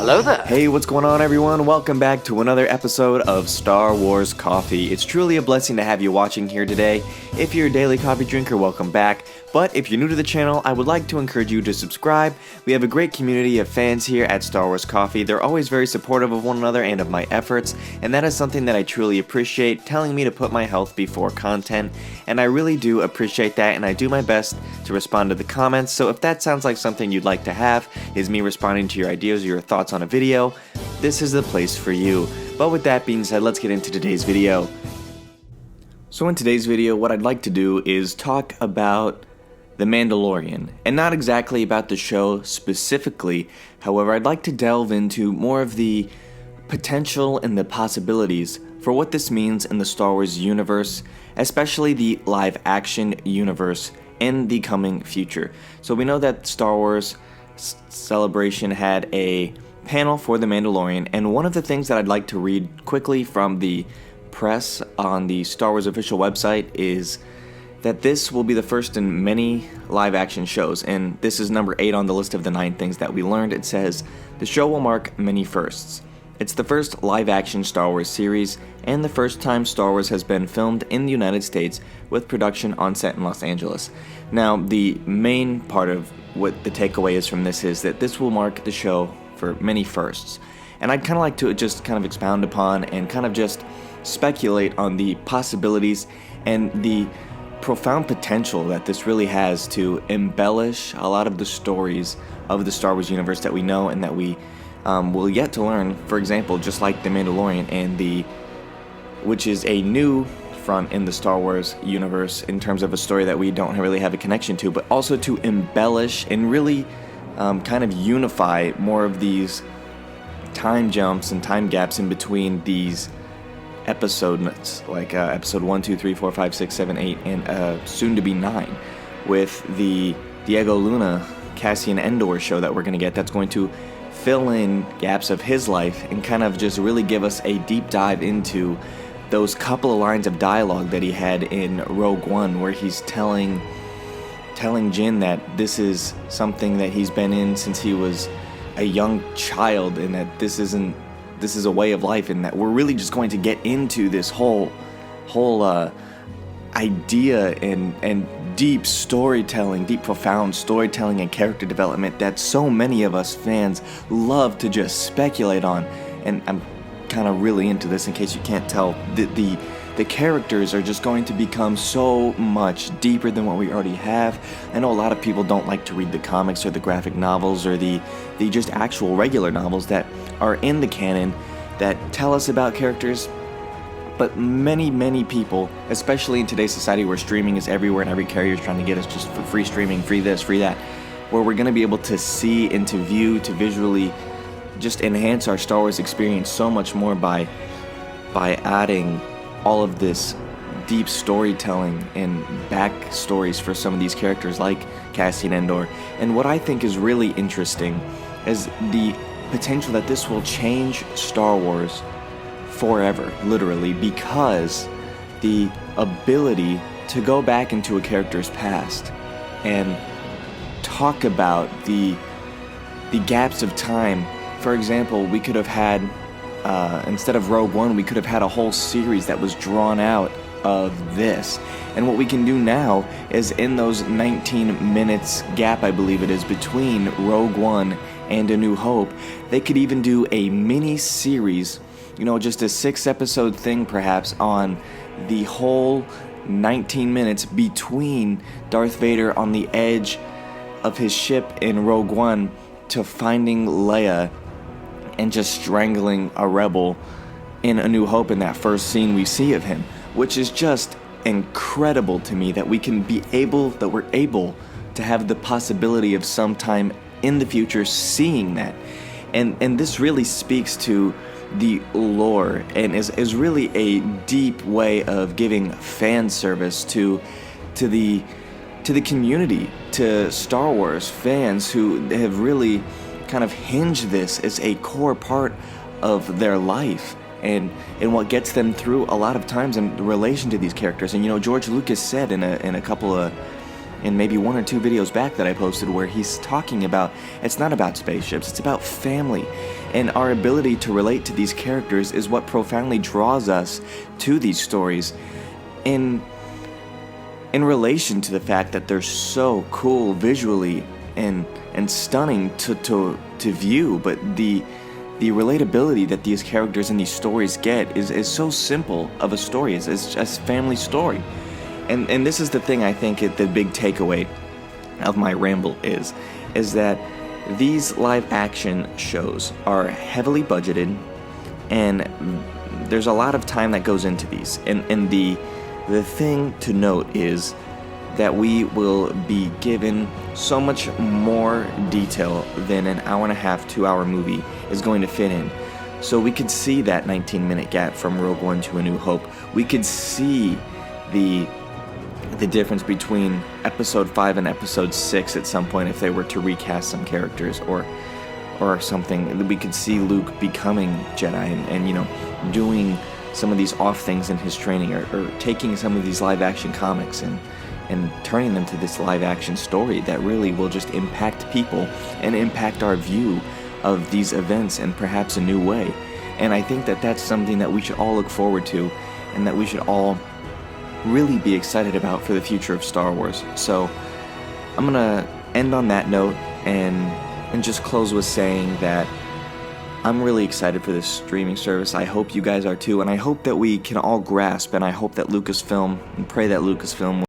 Hello there. Hey, what's going on, everyone? Welcome back to another episode of Star Wars Coffee. It's truly a blessing to have you watching here today. If you're a daily coffee drinker, welcome back. But if you're new to the channel, I would like to encourage you to subscribe. We have a great community of fans here at Star Wars Coffee. They're always very supportive of one another and of my efforts, and that is something that I truly appreciate, telling me to put my health before content, and I really do appreciate that, and I do my best to respond to the comments. So if that sounds like something you'd like to have, is me responding to your ideas or your thoughts on a video, this is the place for you. But with that being said, let's get into today's video. So in today's video, what I'd like to do is talk about The Mandalorian, and not exactly about the show specifically. However, I'd like to delve into more of the potential and the possibilities for what this means in the Star Wars universe, especially the live-action universe in the coming future. So we know that Star Wars Celebration had a panel for The Mandalorian, and one of the things that I'd like to read quickly from the press on the Star Wars official website is that this will be the first in many live-action shows, and this is number 8 on the list of the 9 things that we learned. It says, the show will mark many firsts. It's the first live-action Star Wars series, and the first time Star Wars has been filmed in the United States with production on set in Los Angeles. Now, the main part of what the takeaway is from this is that this will mark the show for many firsts. And I'd kind of like to just kind of expound upon and kind of just speculate on the possibilities and the profound potential that this really has to embellish a lot of the stories of the Star Wars universe that we know and that we will yet to learn. For example, just like The Mandalorian, which is a new front in the Star Wars universe in terms of a story that we don't really have a connection to, but also to embellish and really kind of unify more of these time jumps and time gaps in between these episodes, like episode 1, 2, 3, 4, 5, 6, 7, 8, and soon to be 9, with the Diego Luna, Cassian Andor show that we're going to get, that's going to fill in gaps of his life and kind of just really give us a deep dive into those couple of lines of dialogue that he had in Rogue One, where he's telling Jin that this is something that he's been in since he was a young child, and that this is a way of life, and that we're really just going to get into this whole idea and deep storytelling, deep profound storytelling and character development that so many of us fans love to just speculate on. And I'm kind of really into this, in case you can't tell. The characters are just going to become so much deeper than what we already have. I know a lot of people don't like to read the comics or the graphic novels or the just actual regular novels that are in the canon that tell us about characters, but many people, especially in today's society where streaming is everywhere and every carrier is trying to get us just for free streaming, free this, free that, where we're going to be able to see and to view, to visually just enhance our Star Wars experience so much more by adding all of this deep storytelling and backstories for some of these characters like Cassian Andor. And what I think is really interesting is the potential that this will change Star Wars forever, literally, because the ability to go back into a character's past and talk about the gaps of time. For example, we could have had instead of Rogue One, we could have had a whole series that was drawn out of this. And what we can do now is, in those 19 minutes gap, I believe it is, between Rogue One and A New Hope, they could even do a mini series, just a 6-episode thing perhaps, on the whole 19 minutes between Darth Vader on the edge of his ship in Rogue One to finding Leia and just strangling a rebel in A New Hope in that first scene we see of him, which is just incredible to me that we're able to have the possibility of sometime in the future seeing that. And this really speaks to the lore and is really a deep way of giving fan service to the community, to Star Wars fans who have really kind of hinge this as a core part of their life and what gets them through a lot of times in relation to these characters. And George Lucas said in a couple of in maybe 1 or 2 videos back that I posted where he's talking about it's not about spaceships, it's about family. And our ability to relate to these characters is what profoundly draws us to these stories in relation to the fact that they're so cool visually and stunning to view, but the relatability that these characters in these stories get is so simple of a story. It's just family story. And this is the thing I think the big takeaway of my ramble is that these live action shows are heavily budgeted, and there's a lot of time that goes into these. And the thing to note is that we will be given so much more detail than an hour and a half, 2-hour movie is going to fit in. So we could see that 19-minute gap from Rogue One to A New Hope. We could see the difference between episode 5 and episode 6 at some point if they were to recast some characters or something. We could see Luke becoming Jedi and doing some of these off things in his training, or taking some of these live action comics and turning them to this live action story that really will just impact people and impact our view of these events in perhaps a new way. And I think that that's something that we should all look forward to, and that we should all really be excited about for the future of Star Wars. So I'm gonna end on that note and just close with saying that I'm really excited for this streaming service. I hope you guys are too, and I hope that we can all grasp, and I hope that Lucasfilm, and pray that Lucasfilm